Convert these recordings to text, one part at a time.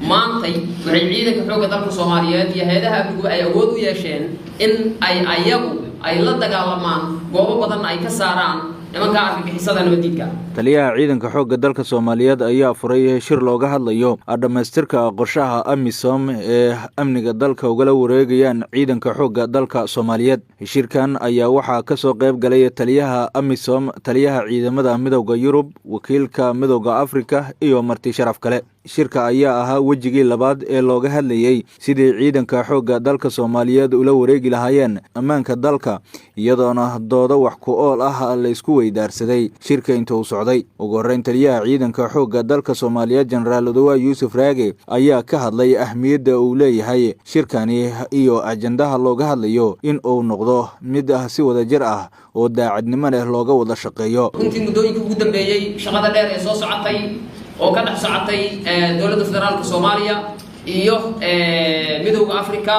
maantay waxay ciidanka xoogga dalka Soomaaliyeed iyo hay'adaha amnigu ay awood u yeesheen in ayagu ay la dagaalamaan goobo badan ay ka saaraan nimanka argagixisada nabadiidka. taliyaha ciidanka xoogga dalka Soomaaliyeed ayaa furay shir looga hadlayo dhamaystirka qorshaha AMISOM ee amniga dalka uga wareegayaan ciidanka xoogga dalka Soomaaliyeed. shirkan ayaa waxaa ka soo qayb galay taliyaha AMISOM, taliyaha ciidamada midowga Yurub, wakiilka midowga Afrika iyo marti sharaf kale. shirka ayaa ahaa wajigii labaad ee looga hadlayay sidii ciidanka xoogga dalka Soomaaliyeed ula wareegi lahaayeen ammaanka dalka, iyadoona doodo wax ku ool ah la isku weydaarsaday shirka inta uu socday. ugu horreyn taliyaha ciidanka xoogga dalka Soomaaliyeed Generaal Odawa Yuusuf Raage ayaa ka hadlay ahmiyadda uu leeyahay shirkani iyo ajandaha looga hadlayo in uu noqdo mid si wadajir ah oo daacadnimo leh looga wada shaqeeyo. intii muddooyinka ugu dambeeyay shaqada dheer ee soo socotay oo ka dhex socotay dawladda federaalka Soomaaliya iyo midowga Afrika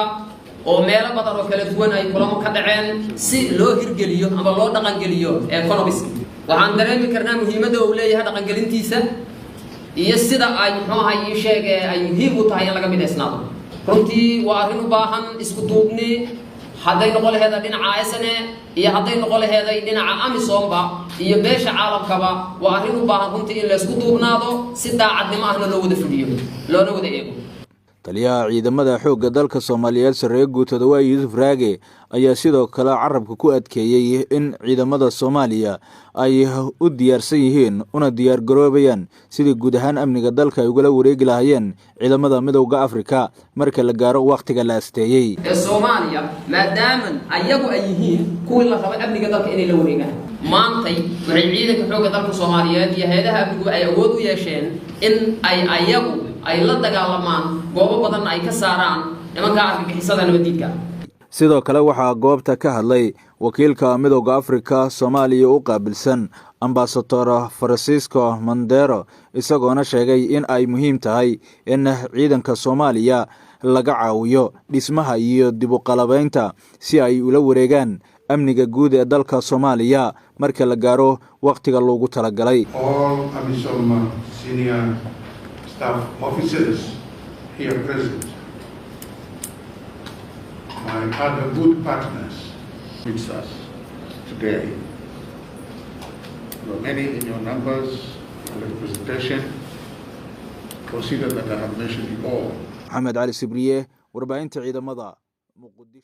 oo meelo badan oo kala duwan ay kulamo ka dhaceen si loo hirgeliyo ama loo dhaqan geliyo economics. waxaan dareemi karnaa muhiimadda uu leeyahay dhaqan gelintiisa iyo sida ay ay muhiim u tahay in laga mideysnaado. runtii waa arrin u baahan isku duubni hadday noqon lahayd dhinaca SNA iyo hadday noqon lahayd dhinaca AMISOMba iyo beesha caalamkaba waa arrin u baahan runtii in la isku duubnaado si daacadnimo ahna loo wada fuliyo loona wada eego. taliyaha ciidamada xoogga dalka Soomaaliyeed Saraakiil Guud Odawa Yuusuf Raage ayaa sidoo kale carabka ku adkeeyay in ciidamada Soomaaliya ay u diyaarsan yihiin una diyaar garoobayaan sidii guud ahaan amniga dalka ay uga wareegi lahaayeen ciidamada midowga Afrika marka la gaaro waqtiga la asteeyay. Soomaaliya maadaama ayagu ay yihiin kuwii la rabo amniga dalka inay la wareegaan, maantay waxay ciidanka xoogga dalka Soomaaliyeed iyo hay'adaha amnigu ay awood u yeesheen in ayagu ay la dagaalamaan goobo badan ay ka saaraan nimanka argagixisada nabadiidka. sidoo kale waxaa goobta ka hadlay wakiilka midowga Afrika Soomaaliya u qaabilsan Ambassador Francisco Mandero, isagoona sheegay in ay muhiim tahay in ciidanka Soomaaliya laga caawiyo dhismaha iyo dib u qalabaynta si ay ula wareegaan amniga guud ee dalka Soomaaliya marka la gaaro waqtiga loogu talagalay. All AMISOM senior staff officers here present, my other good partners with us today. You are many in your numbers and representation. Consider that I have mentioned you all. Mohamed Ali Sibriye, warbaahinta ciidamada Muqdisho.